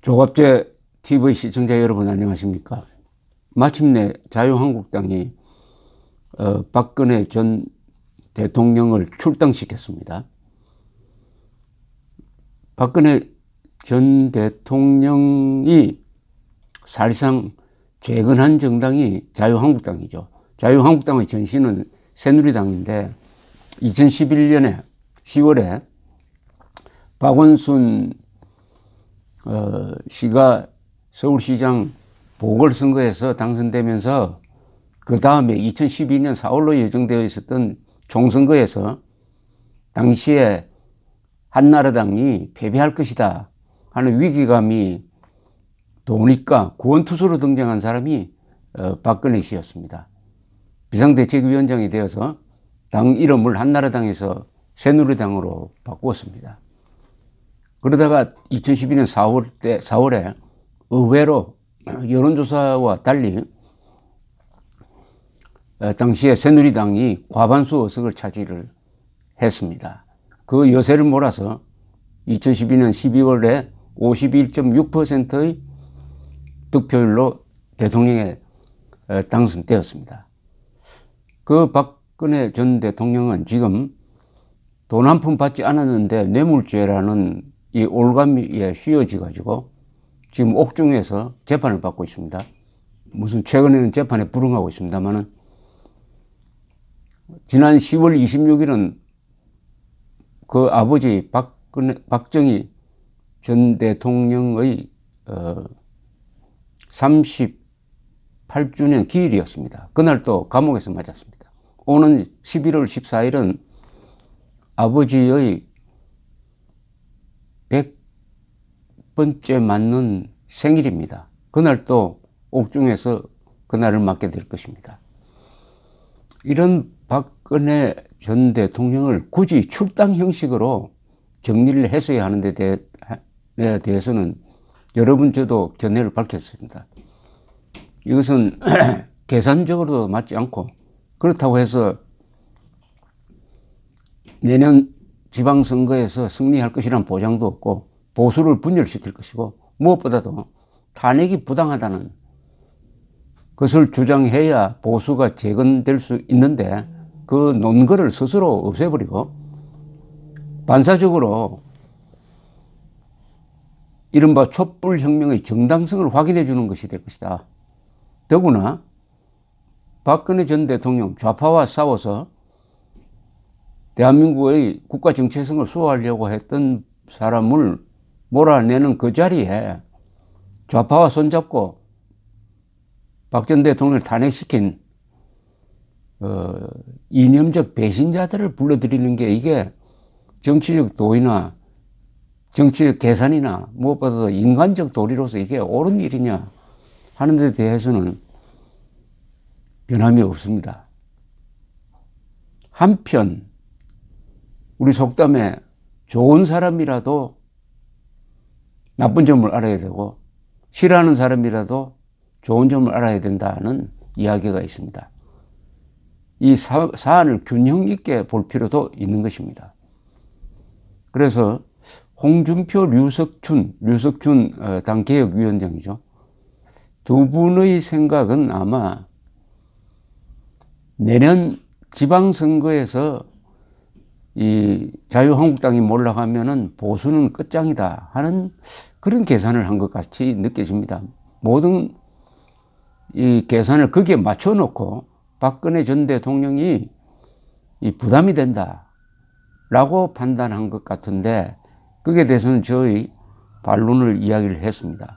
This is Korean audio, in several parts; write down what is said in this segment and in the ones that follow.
조갑제 TV 시청자 여러분 안녕하십니까? 마침내 자유한국당이 박근혜 전 대통령을 출당시켰습니다. 박근혜 전 대통령이 사실상 재건한 정당이 자유한국당이죠. 자유한국당의 전신은 새누리당인데 2011년에 10월에 박원순 씨가 서울시장 보궐선거에서 당선되면서 그 다음에 2012년 4월로 예정되어 있었던 총선거에서 당시에 한나라당이 패배할 것이다 하는 위기감이 도니까 구원투수로 등장한 사람이 박근혜 씨였습니다. 비상대책위원장이 되어서 당 이름을 한나라당에서 새누리당으로 바꾸었습니다. 그러다가 2012년 4월에 의외로 여론조사와 달리 당시에 새누리당이 과반수 의석을 차지를 했습니다. 그 여세를 몰아서 2012년 12월에 51.6%의 득표율로 대통령에 당선되었습니다. 그 박근혜 전 대통령은 지금 돈 한 푼 받지 않았는데 뇌물죄라는 이 올가미에 휘어져 가지고 지금 옥중에서 재판을 받고 있습니다. 무슨 최근에는 재판에 불응하고 있습니다만은 지난 10월 26일은 그 아버지 박정희 전 대통령의 38주년 기일이었습니다. 그날 또 감옥에서 맞았습니다. 오는 11월 14일은 아버지의 100번째 맞는 생일입니다. 그날 또 옥중에서 그날을 맞게 될 것입니다. 이런 박근혜 전 대통령을 굳이 출당 형식으로 정리를 했어야 하는 데 대해서는 여러분 저도 견해를 밝혔습니다. 이것은 계산적으로도 맞지 않고 그렇다고 해서 내년 지방선거에서 승리할 것이라는 보장도 없고 보수를 분열시킬 것이고 무엇보다도 탄핵이 부당하다는 것을 주장해야 보수가 재건될 수 있는데 그 논거를 스스로 없애버리고 반사적으로 이른바 촛불혁명의 정당성을 확인해 주는 것이 될 것이다. 더구나 박근혜 전 대통령 좌파와 싸워서 대한민국의 국가 정체성을 수호하려고 했던 사람을 몰아내는 그 자리에 좌파와 손잡고 박 전 대통령을 탄핵시킨 이념적 배신자들을 불러들이는 게 이게 정치적 도의나 정치적 계산이나 무엇보다도 인간적 도리로서 이게 옳은 일이냐 하는 데 대해서는 변함이 없습니다. 한편 우리 속담에 좋은 사람이라도 나쁜 점을 알아야 되고 싫어하는 사람이라도 좋은 점을 알아야 된다는 이야기가 있습니다. 이 사안을 균형 있게 볼 필요도 있는 것입니다. 그래서 홍준표, 류석춘 당개혁위원장이죠. 두 분의 생각은 아마 내년 지방선거에서 이 자유한국당이 몰락하면은 보수는 끝장이다 하는 그런 계산을 한 것 같이 느껴집니다. 모든 이 계산을 거기에 맞춰 놓고 박근혜 전 대통령이 이 부담이 된다라고 판단한 것 같은데 거기에 대해서는 저희 반론을 이야기를 했습니다.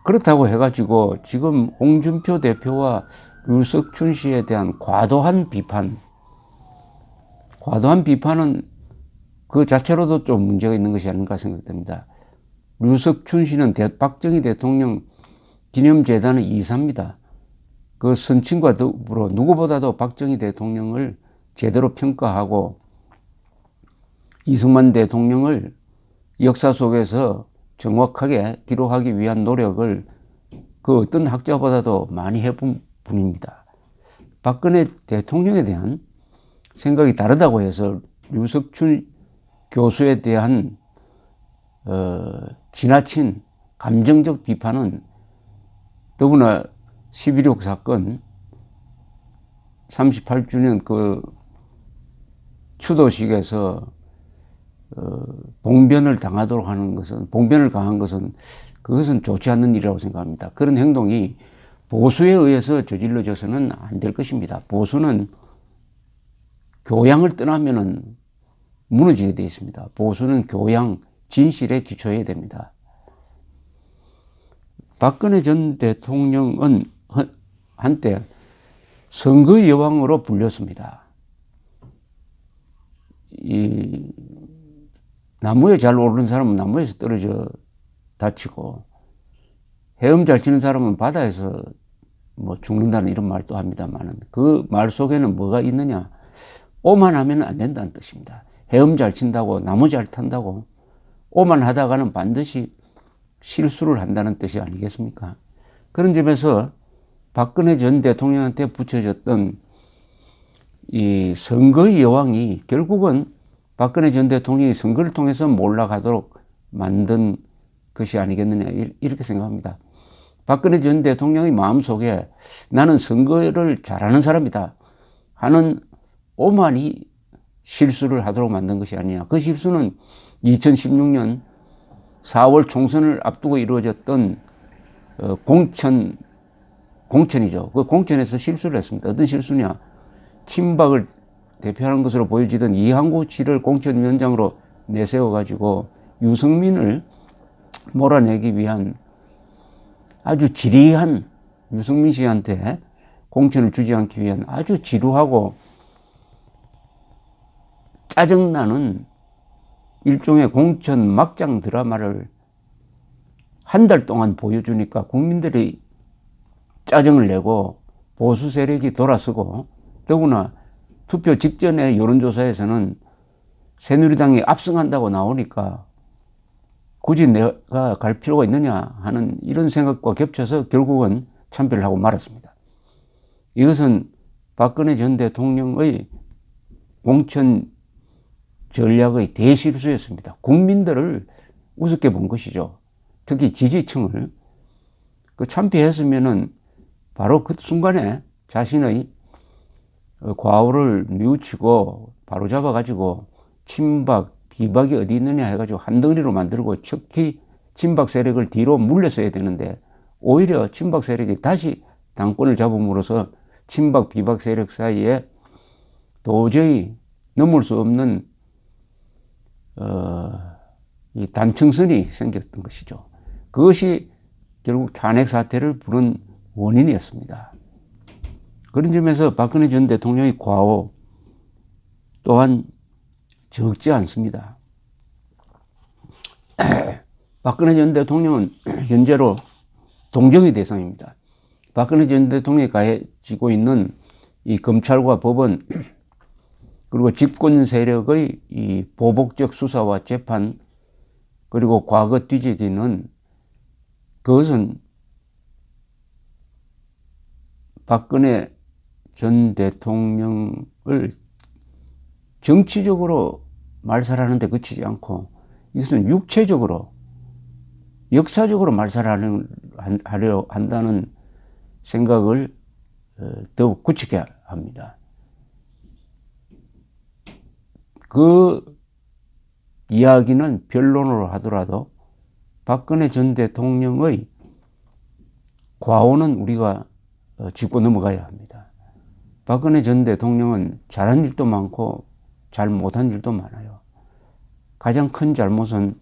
그렇다고 해가지고 지금 홍준표 대표와 류석춘 씨에 대한 과도한 비판은 그 자체로도 좀 문제가 있는 것이 아닌가 생각됩니다. 류석춘 씨는 박정희 대통령 기념재단의 이사입니다. 그 선친과 더불어 누구보다도 박정희 대통령을 제대로 평가하고 이승만 대통령을 역사 속에서 정확하게 기록하기 위한 노력을 그 어떤 학자보다도 많이 해본 분입니다. 박근혜 대통령에 대한 생각이 다르다고 해서 류석춘 교수에 대한 지나친 감정적 비판은 더구나 11.6 사건 38주년 그 추도식에서 봉변을 당하도록 하는 것은, 봉변을 강한 것은 그것은 좋지 않는 일이라고 생각합니다. 그런 행동이 보수에 의해서 저질러져서는 안 될 것입니다. 보수는 교양을 떠나면은 무너지게 되어 있습니다. 보수는 교양, 진실에 기초해야 됩니다. 박근혜 전 대통령은 한때 선거의 여왕으로 불렸습니다. 이 나무에 잘 오르는 사람은 나무에서 떨어져 다치고, 헤엄 잘 치는 사람은 바다에서 뭐 죽는다는 이런 말도 합니다만, 그 말 속에는 뭐가 있느냐? 오만하면 안 된다는 뜻입니다. 헤엄 잘 친다고, 나무 잘 탄다고 오만하다가는 반드시 실수를 한다는 뜻이 아니겠습니까? 그런 점에서 박근혜 전 대통령한테 붙여졌던 이 선거의 여왕이 결국은 박근혜 전 대통령이 선거를 통해서 몰락하도록 만든 것이 아니겠느냐, 이렇게 생각합니다. 박근혜 전 대통령의 마음속에 나는 선거를 잘하는 사람이다 하는 오만이 실수를 하도록 만든 것이 아니냐. 그 실수는 2016년 4월 총선을 앞두고 이루어졌던 공천이죠. 그 공천에서 실수를 했습니다. 어떤 실수냐? 친박을 대표하는 것으로 보여지던 이항구 씨를 공천위원장으로 내세워가지고 유승민을 몰아내기 위한 아주 지리한, 유승민 씨한테 공천을 주지 않기 위한 아주 지루하고 짜증나는 일종의 공천 막장 드라마를 한 달 동안 보여주니까 국민들이 짜증을 내고 보수 세력이 돌아서고, 더구나 투표 직전에 여론조사에서는 새누리당이 압승한다고 나오니까 굳이 내가 갈 필요가 있느냐 하는 이런 생각과 겹쳐서 결국은 참패를 하고 말았습니다. 이것은 박근혜 전 대통령의 공천 전략의 대실수였습니다. 국민들을 우습게 본 것이죠. 특히 지지층을. 그 참패했으면은 바로 그 순간에 자신의 과오를 뉘우치고 바로 잡아가지고 친박, 비박이 어디 있느냐 해가지고 한 덩어리로 만들고 척히 친박 세력을 뒤로 물렸어야 되는데, 오히려 친박 세력이 다시 당권을 잡음으로써 친박, 비박 세력 사이에 도저히 넘을 수 없는 이 단층선이 생겼던 것이죠. 그것이 결국 탄핵 사태를 부른 원인이었습니다. 그런 점에서 박근혜 전 대통령의 과오 또한 적지 않습니다. 박근혜 전 대통령은 현재로 동정의 대상입니다. 박근혜 전 대통령이 가지고 있는 이 검찰과 법원, 그리고 집권 세력의 이 보복적 수사와 재판, 그리고 과거 뒤지기는, 그것은 박근혜 전 대통령을 정치적으로 말살하는 데 그치지 않고, 이것은 육체적으로, 역사적으로 말살하려 한다는 생각을 더욱 굳히게 합니다. 그 이야기는 변론으로 하더라도 박근혜 전 대통령의 과오는 우리가 짚고 넘어가야 합니다. 박근혜 전 대통령은 잘한 일도 많고 잘 못한 일도 많아요. 가장 큰 잘못은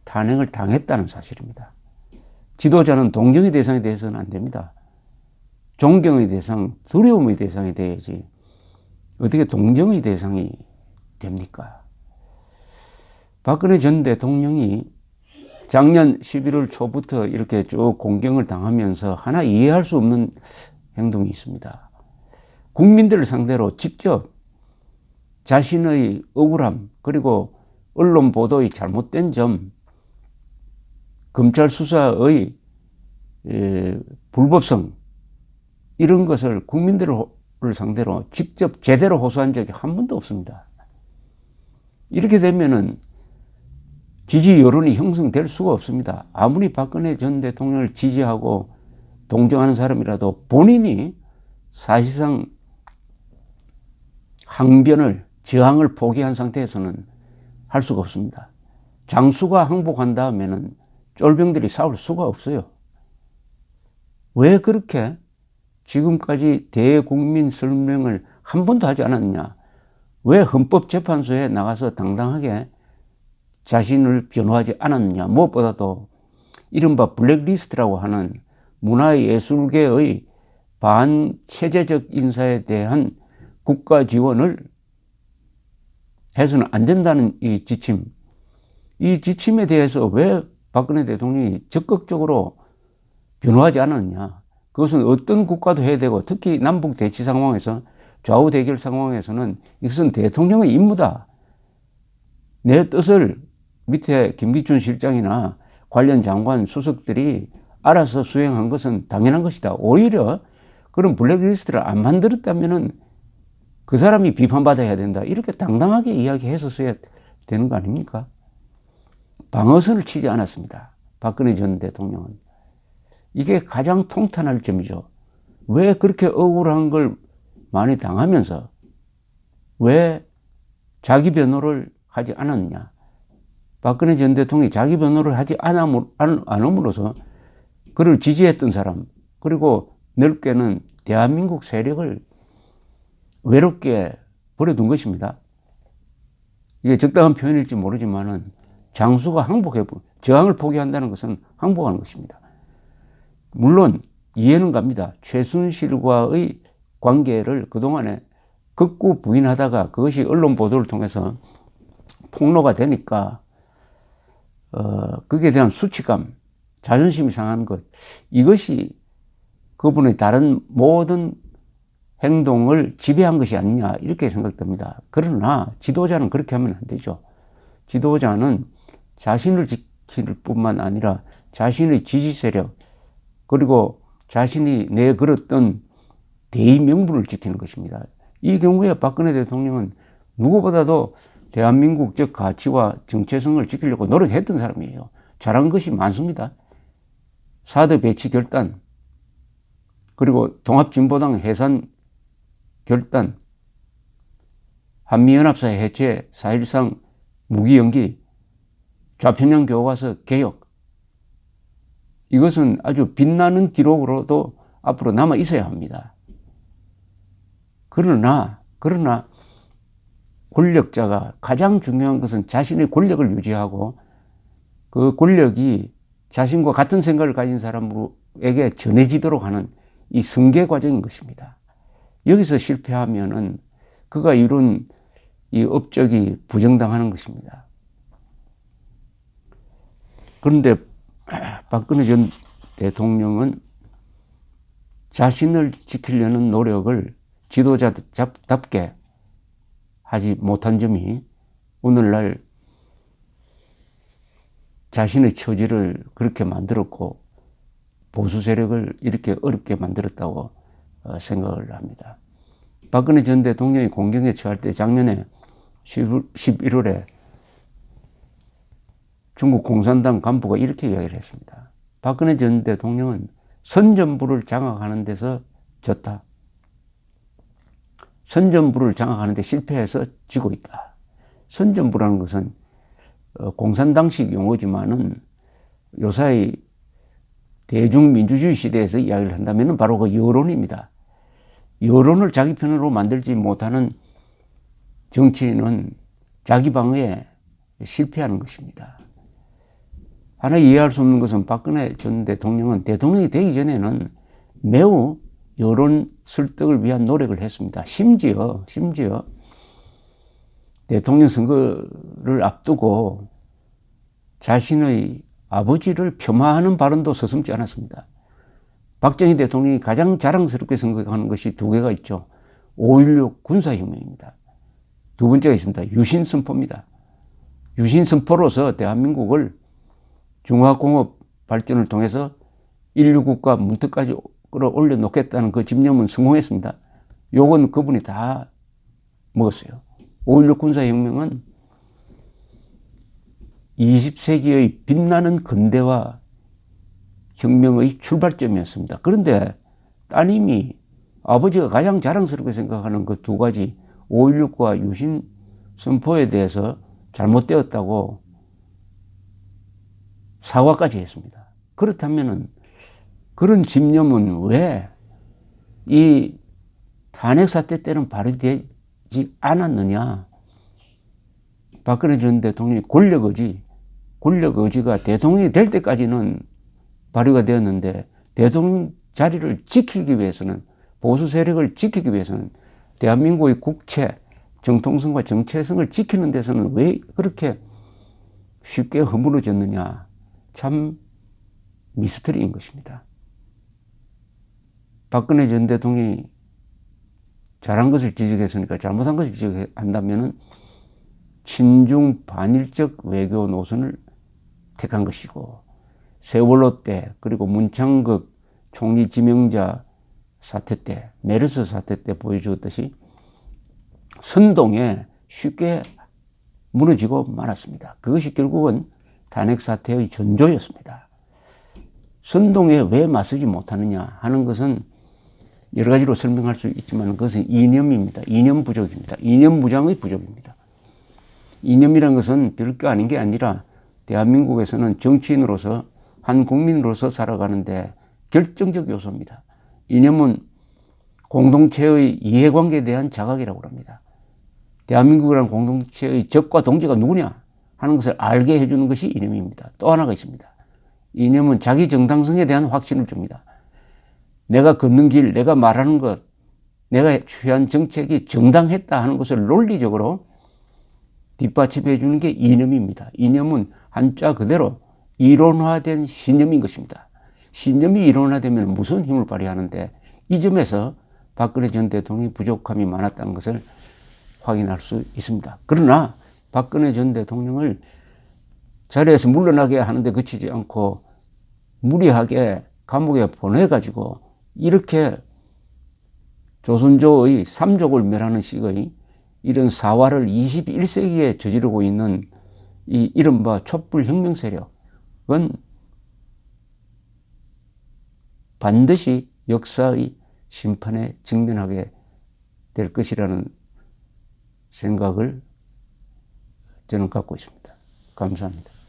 탄핵을 당했다는 사실입니다. 지도자는 동정의 대상이 돼서는 안 됩니다. 존경의 대상, 두려움의 대상이 돼야지 어떻게 동정의 대상이 됩니까? 박근혜 전 대통령이 작년 11월 초부터 이렇게 쭉 공경을 당하면서 하나 이해할 수 없는 행동이 있습니다. 국민들을 상대로 직접 자신의 억울함, 그리고 언론 보도의 잘못된 점, 검찰 수사의 불법성, 이런 것을 국민들을 상대로 직접 제대로 호소한 적이 한 번도 없습니다. 이렇게 되면은 지지 여론이 형성될 수가 없습니다. 아무리 박근혜 전 대통령을 지지하고 동정하는 사람이라도 본인이 사실상 항변을, 저항을 포기한 상태에서는 할 수가 없습니다. 장수가 항복한 다음에는 쫄병들이 싸울 수가 없어요. 왜 그렇게 지금까지 대국민 설명을 한 번도 하지 않았느냐? 왜 헌법재판소에 나가서 당당하게 자신을 변호하지 않았느냐? 무엇보다도 이른바 블랙리스트라고 하는 문화예술계의 반체제적 인사에 대한 국가 지원을 해서는 안 된다는 이 지침, 이 지침에 대해서 왜 박근혜 대통령이 적극적으로 변호하지 않았느냐? 그것은 어떤 국가도 해야 되고, 특히 남북 대치 상황에서, 좌우 대결 상황에서는 이것은 대통령의 임무다. 내 뜻을 밑에 김기춘 실장이나 관련 장관 수석들이 알아서 수행한 것은 당연한 것이다. 오히려 그런 블랙리스트를 안 만들었다면은 그 사람이 비판받아야 된다. 이렇게 당당하게 이야기했었어야 되는 거 아닙니까? 방어선을 치지 않았습니다. 박근혜 전 대통령은. 이게 가장 통탄할 점이죠. 왜 그렇게 억울한 걸 많이 당하면서 왜 자기 변호를 하지 않았느냐? 박근혜 전 대통령이 자기 변호를 하지 않음으로써 그를 지지했던 사람, 그리고 넓게는 대한민국 세력을 외롭게 버려둔 것입니다. 이게 적당한 표현일지 모르지만은 장수가 저항을 포기한다는 것은 항복하는 것입니다. 물론 이해는 갑니다. 최순실과의 관계를 그동안에 극구 부인하다가 그것이 언론 보도를 통해서 폭로가 되니까 거기에 대한 수치감, 자존심이 상한 것, 이것이 그분의 다른 모든 행동을 지배한 것이 아니냐 이렇게 생각됩니다. 그러나 지도자는 그렇게 하면 안 되죠. 지도자는 자신을 지킬 뿐만 아니라 자신의 지지 세력, 그리고 자신이 내걸었던 대의 명분을 지키는 것입니다. 이 경우에 박근혜 대통령은 누구보다도 대한민국적 가치와 정체성을 지키려고 노력했던 사람이에요. 잘한 것이 많습니다. 사드 배치 결단, 그리고 통합진보당 해산 결단, 한미연합사 해체, 4.13 무기 연기, 좌편향 교과서 개혁, 이것은 아주 빛나는 기록으로도 앞으로 남아 있어야 합니다. 그러나 권력자가 가장 중요한 것은 자신의 권력을 유지하고 그 권력이 자신과 같은 생각을 가진 사람에게 전해지도록 하는 이 승계 과정인 것입니다. 여기서 실패하면은 그가 이룬 이 업적이 부정당하는 것입니다. 그런데 박근혜 전 대통령은 자신을 지키려는 노력을 지도자답게 하지 못한 점이 오늘날 자신의 처지를 그렇게 만들었고 보수 세력을 이렇게 어렵게 만들었다고 생각을 합니다. 박근혜 전 대통령이 공경에 처할 때 작년에 11월에 중국 공산당 간부가 이렇게 이야기를 했습니다. 박근혜 전 대통령은 선전부를 장악하는 데서 졌다. 선전부를 장악하는 데 실패해서 지고 있다. 선전부라는 것은 공산당식 용어지만은 요사이 대중민주주의 시대에서 이야기를 한다면 바로 그 여론입니다. 여론을 자기 편으로 만들지 못하는 정치인은 자기 방어에 실패하는 것입니다. 하나 이해할 수 없는 것은 박근혜 전 대통령은 대통령이 되기 전에는 매우 여론 설득을 위한 노력을 했습니다. 심지어 대통령 선거를 앞두고 자신의 아버지를 폄하하는 발언도 서슴지 않았습니다. 박정희 대통령이 가장 자랑스럽게 생각하는 것이 두 개가 있죠. 5.16 군사혁명입니다. 두 번째가 있습니다. 유신선포입니다. 유신선포로서 대한민국을 중화공업 발전을 통해서 인류국가 문턱까지 끌어올려 놓겠다는 그 집념은 성공했습니다. 요건 그분이 다 먹었어요. 5.16 군사혁명은 20세기의 빛나는 근대화 혁명의 출발점이었습니다. 그런데 따님이 아버지가 가장 자랑스럽게 생각하는 그 두 가지 5.16과 유신 선포에 대해서 잘못되었다고 사과까지 했습니다. 그렇다면은 그런 집념은 왜 이 탄핵 사태 때는 발휘되지 않았느냐? 박근혜 전 대통령이 권력 의지가 대통령이 될 때까지는 발휘가 되었는데 대통령 자리를 지키기 위해서는, 보수 세력을 지키기 위해서는, 대한민국의 국채, 정통성과 정체성을 지키는 데서는 왜 그렇게 쉽게 허물어졌느냐? 참 미스터리인 것입니다. 박근혜 전 대통령이 잘한 것을 지적했으니까 잘못한 것을 지적한다면은 친중 반일적 외교 노선을 택한 것이고, 세월호 때 그리고 문창극 총리 지명자 사태 때, 메르스 사태 때 보여주었듯이 선동에 쉽게 무너지고 말았습니다. 그것이 결국은 탄핵 사태의 전조였습니다. 선동에 왜 맞서지 못하느냐 하는 것은 여러 가지로 설명할 수 있지만 그것은 이념입니다. 이념 부족입니다. 이념 무장의 부족입니다. 이념이란 것은 별거 아닌 게 아니라 대한민국에서는 정치인으로서 한 국민으로서 살아가는데 결정적 요소입니다. 이념은 공동체의 이해관계에 대한 자각이라고 합니다. 대한민국이라는 공동체의 적과 동지가 누구냐 하는 것을 알게 해주는 것이 이념입니다. 또 하나가 있습니다. 이념은 자기 정당성에 대한 확신을 줍니다. 내가 걷는 길, 내가 말하는 것, 내가 취한 정책이 정당했다 하는 것을 논리적으로 뒷받침해 주는 게 이념입니다. 이념은 한자 그대로 이론화된 신념인 것입니다. 신념이 이론화되면 무슨 힘을 발휘하는데, 이 점에서 박근혜 전 대통령이 부족함이 많았다는 것을 확인할 수 있습니다. 그러나 박근혜 전 대통령을 자리에서 물러나게 하는데 그치지 않고 무리하게 감옥에 보내가지고 이렇게 조선조의 삼족을 멸하는 식의 이런 사화를 21세기에 저지르고 있는 이 이른바 촛불혁명 세력은 반드시 역사의 심판에 직면하게 될 것이라는 생각을 저는 갖고 있습니다. 감사합니다.